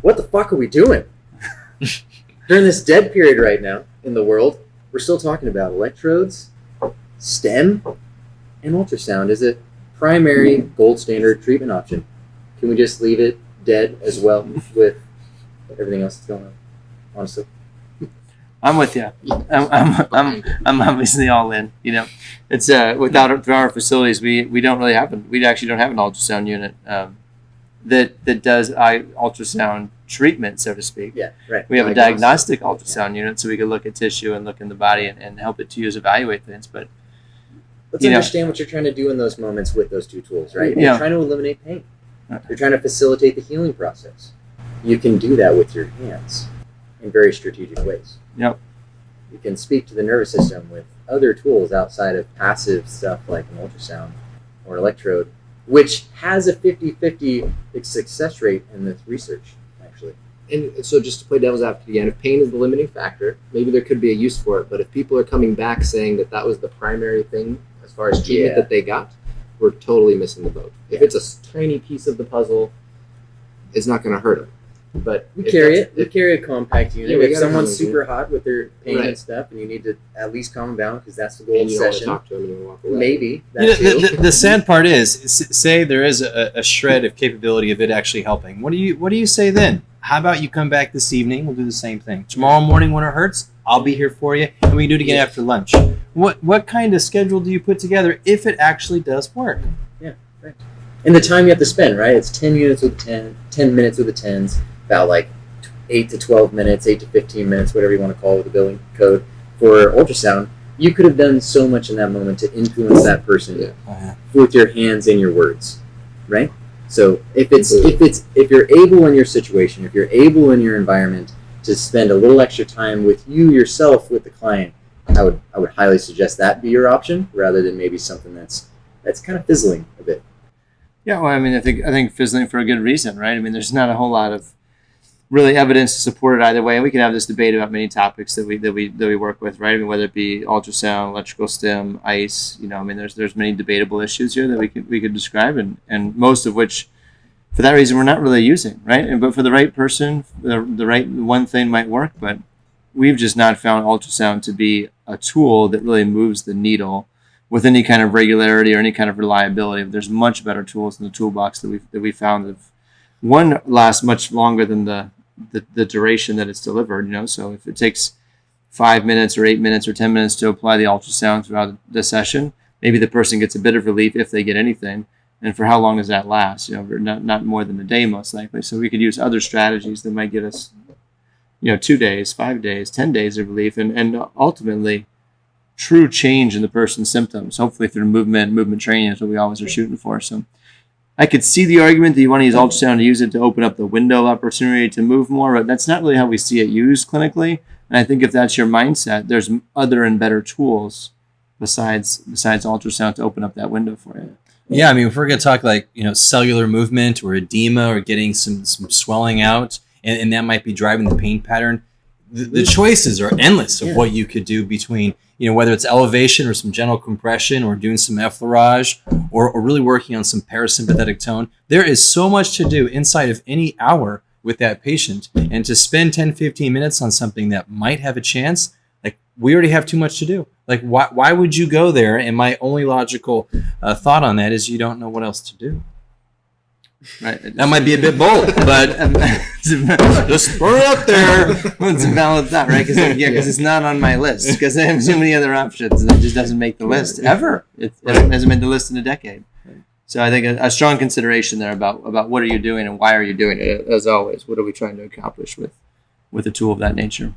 what the fuck are we doing? During this dead period right now in the world, we're still talking about electrodes, STEM, and ultrasound as a primary gold standard treatment option. Can we just leave it dead as well with everything else that's going on? Honestly, I'm with you. I'm obviously all in. You know, it's through our facilities, we actually don't have an ultrasound unit that does ultrasound treatment, so to speak. Yeah, right. We have a diagnostic ultrasound unit, so we can look at tissue and look in the body and help it to evaluate things. But let's understand what you're trying to do in those moments with those two tools, right? You're trying to eliminate pain. You're trying to facilitate the healing process. You can do that with your hands in very strategic ways. Yep. You can speak to the nervous system with other tools outside of passive stuff like an ultrasound or electrode, which has a 50-50 success rate in this research, actually. And so just to play devil's advocate again, if pain is the limiting factor, maybe there could be a use for it. But if people are coming back saying that was the primary thing as far as treatment that they got, we're totally missing the boat. If it's a tiny piece of the puzzle, it's not going to hurt them. But we carry a compact unit. Yeah, if someone's super hot with their pain and stuff, and you need to at least calm them down because that's the goal of the session. Talk to them and you walk away. Maybe. The sad part is, say there is a shred of capability of it actually helping. What do you say then? How about you come back this evening? We'll do the same thing. Tomorrow morning when it hurts, I'll be here for you, and we can do it again after lunch. What kind of schedule do you put together if it actually does work? Yeah, right. And the time you have to spend, right? It's 10 minutes with the 10 with the 10s. About like 8 to 12 minutes, 8 to 15 minutes, whatever you want to call it with the billing code for ultrasound. You could have done so much in that moment to influence that person with your hands and your words, right? So if you're able in your situation, if you're able in your environment to spend a little extra time with you yourself with the client, I would highly suggest that be your option rather than maybe something that's kind of fizzling a bit. Yeah, well, I mean, I think fizzling for a good reason, right? I mean, there's not a whole lot of really evidence to support it either way. And we can have this debate about many topics that we work with, right? I mean, whether it be ultrasound, electrical stim, ice, I mean, there's many debatable issues here that we could describe, and most of which, for that reason, we're not really using, right? But for the right person, the right one thing might work, but we've just not found ultrasound to be a tool that really moves the needle with any kind of regularity or any kind of reliability. There's much better tools in the toolbox that we found that one lasts much longer than the duration that it's delivered, so if it takes 5 minutes or 8 minutes or 10 minutes to apply the ultrasound throughout the session, maybe the person gets a bit of relief if they get anything. And for how long does that last? Not more than a day, most likely. So we could use other strategies that might get us 2 days, 5 days, 10 days of relief, and ultimately true change in the person's symptoms, hopefully through movement training is what we always are shooting for. So I could see the argument that you want to use ultrasound to use it to open up the window of opportunity to move more, but that's not really how we see it used clinically. And I think if that's your mindset, there's other and better tools besides ultrasound to open up that window for you. Yeah, I mean, if we're going to talk like, cellular movement or edema or getting some swelling out, and that might be driving the pain pattern, the choices are endless of what you could do between, whether it's elevation or some gentle compression or doing some effleurage or really working on some parasympathetic tone. There is so much to do inside of any hour with that patient. And to spend 10, 15 minutes on something that might have a chance, like we already have too much to do. Like why would you go there? And my only logical thought on that is you don't know what else to do. Right. That might be a bit bold, but just throw it out there. Well, it's a valid thought, right? Because it's not on my list. Because I have so many other options, and it just doesn't make the list ever. It hasn't made the list in a decade. So I think a strong consideration there about what are you doing and why are you doing it. As always, what are we trying to accomplish with a tool of that nature?